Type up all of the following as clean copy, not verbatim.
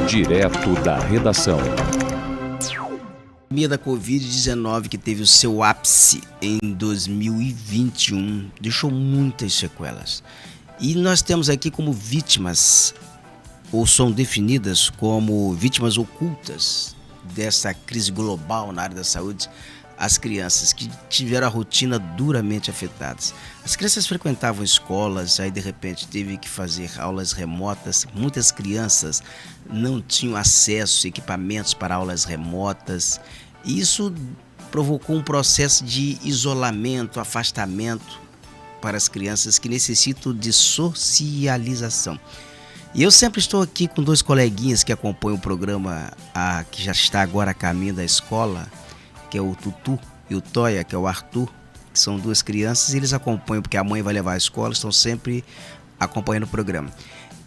Direto da redação. A pandemia da Covid-19, que teve o seu ápice em 2021, deixou muitas sequelas. E nós temos aqui como vítimas, ou são definidas como vítimas ocultas dessa crise global na área da saúde, as crianças que tiveram a rotina duramente afetadas. As crianças frequentavam escolas, aí de repente teve que fazer aulas remotas. Muitas crianças não tinham acesso a equipamentos para aulas remotas. E isso provocou um processo de isolamento, afastamento para as crianças que necessitam de socialização. E eu sempre estou aqui com dois coleguinhas que acompanham o programa, que já está agora a caminho da escola, que é o Tutu e o Toya, que é o Arthur, que são duas crianças, e eles acompanham, porque a mãe vai levar à escola, estão sempre acompanhando o programa.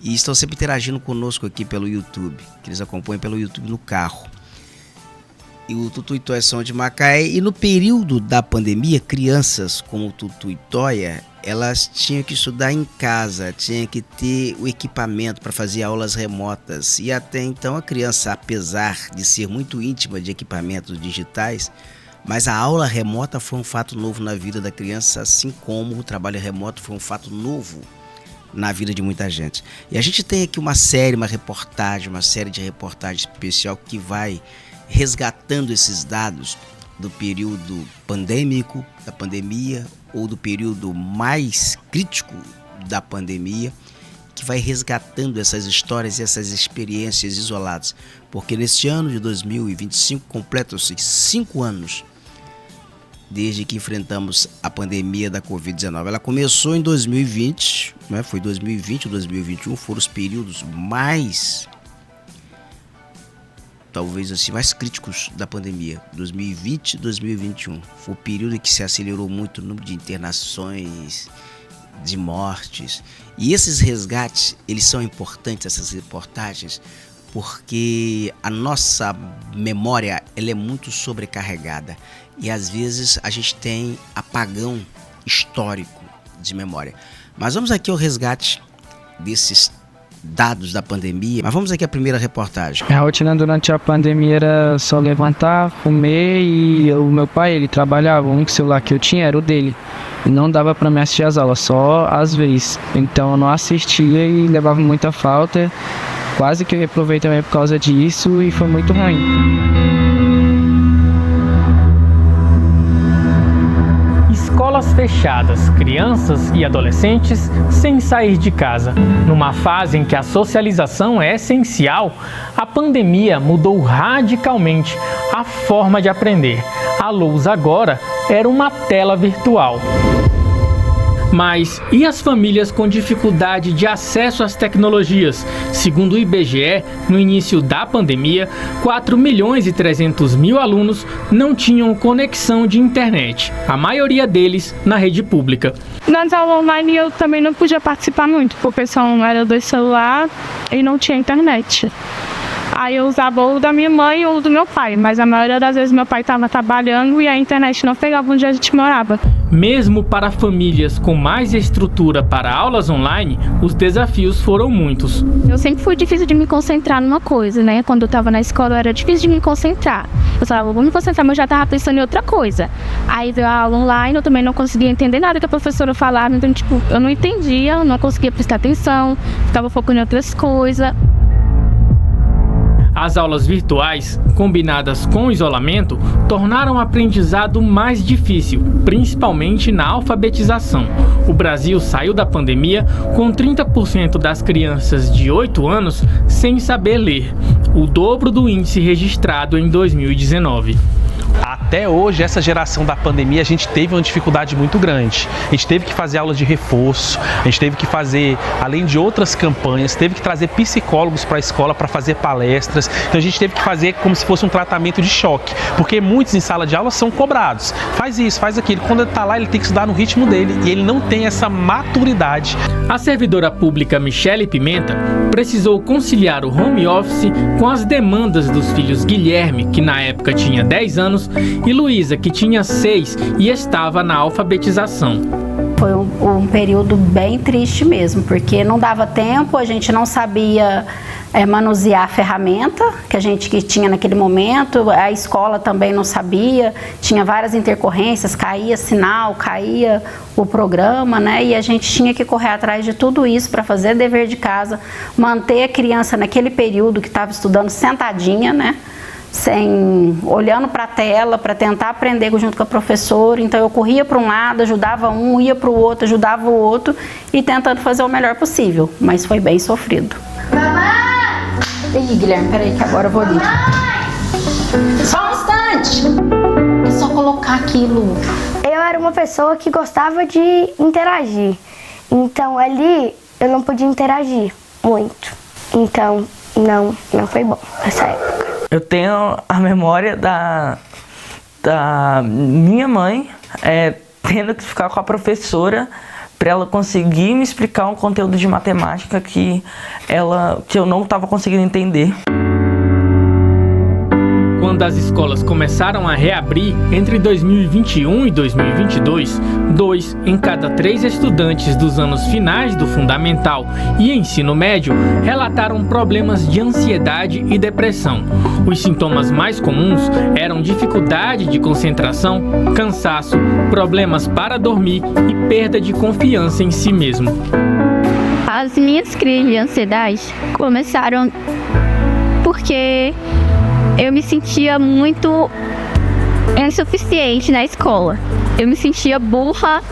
E estão sempre interagindo conosco aqui pelo YouTube, que eles acompanham pelo YouTube no carro. E o Tutu e Toya são de Macaé, e no período da pandemia, crianças como o Tutu e Toya, elas tinham que estudar em casa, tinham que ter o equipamento para fazer aulas remotas. E até então a criança, apesar de ser muito íntima de equipamentos digitais, mas a aula remota foi um fato novo na vida da criança, assim como o trabalho remoto foi um fato novo na vida de muita gente. E a gente tem aqui uma série de reportagens especial que vai resgatando esses dados do período pandêmico, da pandemia, ou do período mais crítico da pandemia, que vai resgatando essas histórias e essas experiências isoladas. Porque neste ano de 2025 completam-se 5 anos desde que enfrentamos a pandemia da Covid-19. Ela começou em 2020, né? Foi 2020 ou 2021, foram os períodos mais críticos da pandemia, 2020 e 2021. Foi o período em que se acelerou muito o número de internações, de mortes. E esses resgates, eles são importantes, essas reportagens, porque a nossa memória, ela é muito sobrecarregada. E às vezes a gente tem apagão histórico de memória. Mas vamos aqui ao resgate desses dados da pandemia. Mas vamos aqui à primeira reportagem. A rotina durante a pandemia era só levantar, comer, e o meu pai, ele trabalhava, o único celular que eu tinha era o dele. E não dava para me assistir às aulas, só às vezes. Então eu não assistia e levava muita falta. Quase que eu reprovei também por causa disso e foi muito ruim. Escolas fechadas, crianças e adolescentes sem sair de casa. Numa fase em que a socialização é essencial, a pandemia mudou radicalmente a forma de aprender. A lousa agora era uma tela virtual. Mas e as famílias com dificuldade de acesso às tecnologias? Segundo o IBGE, no início da pandemia, 4.300.000 alunos não tinham conexão de internet, a maioria deles na rede pública. Nas aulas online eu também não podia participar muito, porque o pessoal era do celular e não tinha internet. Aí eu usava ou da minha mãe ou do meu pai, mas a maioria das vezes meu pai estava trabalhando e a internet não pegava onde a gente morava. Mesmo para famílias com mais estrutura para aulas online, os desafios foram muitos. Eu sempre fui difícil de me concentrar numa coisa, né? Quando eu estava na escola era difícil de me concentrar. Eu falava, vou me concentrar, mas eu já estava pensando em outra coisa. Aí veio a aula online, eu também não conseguia entender nada que a professora falava, então eu não entendia, não conseguia prestar atenção, ficava focando em outras coisas. As aulas virtuais, combinadas com o isolamento, tornaram o aprendizado mais difícil, principalmente na alfabetização. O Brasil saiu da pandemia com 30% das crianças de 8 anos sem saber ler, o dobro do índice registrado em 2019. Até hoje, essa geração da pandemia, a gente teve uma dificuldade muito grande. A gente teve que fazer aulas de reforço, a gente teve que fazer, além de outras campanhas, teve que trazer psicólogos para a escola para fazer palestras. Então a gente teve que fazer como se fosse um tratamento de choque, porque muitos em sala de aula são cobrados. Faz isso, faz aquilo. Quando ele está lá, ele tem que estudar no ritmo dele e ele não tem essa maturidade. A servidora pública Michele Pimenta precisou conciliar o home office com as demandas dos filhos Guilherme, que na época tinha 10 anos, e Luísa, que tinha 6 e estava na alfabetização. Foi um período bem triste mesmo, porque não dava tempo, a gente não sabia manusear a ferramenta que tinha naquele momento, a escola também não sabia, tinha várias intercorrências, caía sinal, caía o programa, né? E a gente tinha que correr atrás de tudo isso para fazer dever de casa, manter a criança naquele período que estava estudando sentadinha, né? Olhando para a tela, para tentar aprender junto com a professora. Então eu corria para um lado, ajudava um, ia para o outro, ajudava o outro e tentando fazer o melhor possível, mas foi bem sofrido. Ih, Guilherme, peraí que agora eu vou ali. Só um instante. É só colocar aquilo. Eu era uma pessoa que gostava de interagir. Então ali eu não podia interagir muito. Então não foi bom nessa época. Eu tenho a memória da minha mãe tendo que ficar com a professora para ela conseguir me explicar um conteúdo de matemática que eu não estava conseguindo entender. Quando as escolas começaram a reabrir entre 2021 e 2022, 2 em cada 3 estudantes dos anos finais do fundamental e ensino médio relataram problemas de ansiedade e depressão. Os sintomas mais comuns eram dificuldade de concentração, cansaço, problemas para dormir e perda de confiança em si mesmo. As minhas crises de ansiedade começaram porque eu me sentia muito insuficiente na escola. Eu me sentia burra,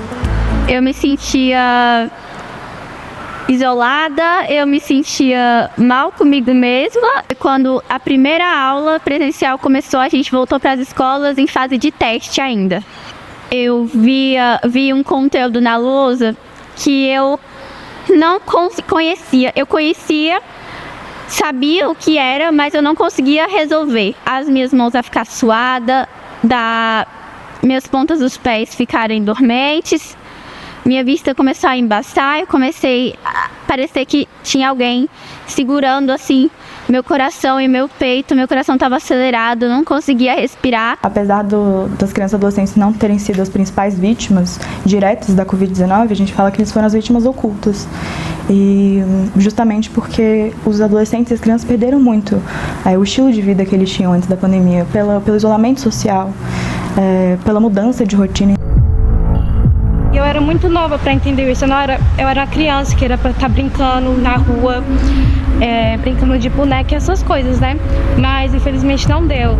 eu me sentia isolada, eu me sentia mal comigo mesma. Quando a primeira aula presencial começou, a gente voltou para as escolas em fase de teste ainda. Eu vi um conteúdo na lousa que eu não conhecia. Eu conhecia, sabia o que era, mas eu não conseguia resolver. As minhas mãos a ficar suadas, minhas pontas dos pés ficarem dormentes, minha vista começou a embaçar, eu comecei a parecer que tinha alguém segurando assim meu coração e meu peito, meu coração estava acelerado, eu não conseguia respirar. Apesar das crianças e adolescentes não terem sido as principais vítimas diretas da Covid-19, a gente fala que eles foram as vítimas ocultas. E justamente porque os adolescentes e as crianças perderam muito o estilo de vida que eles tinham antes da pandemia, pelo isolamento social, pela mudança de rotina. Eu era muito nova para entender isso, eu era criança que era para estar brincando na rua, brincando de boneca e essas coisas, né? Mas infelizmente não deu.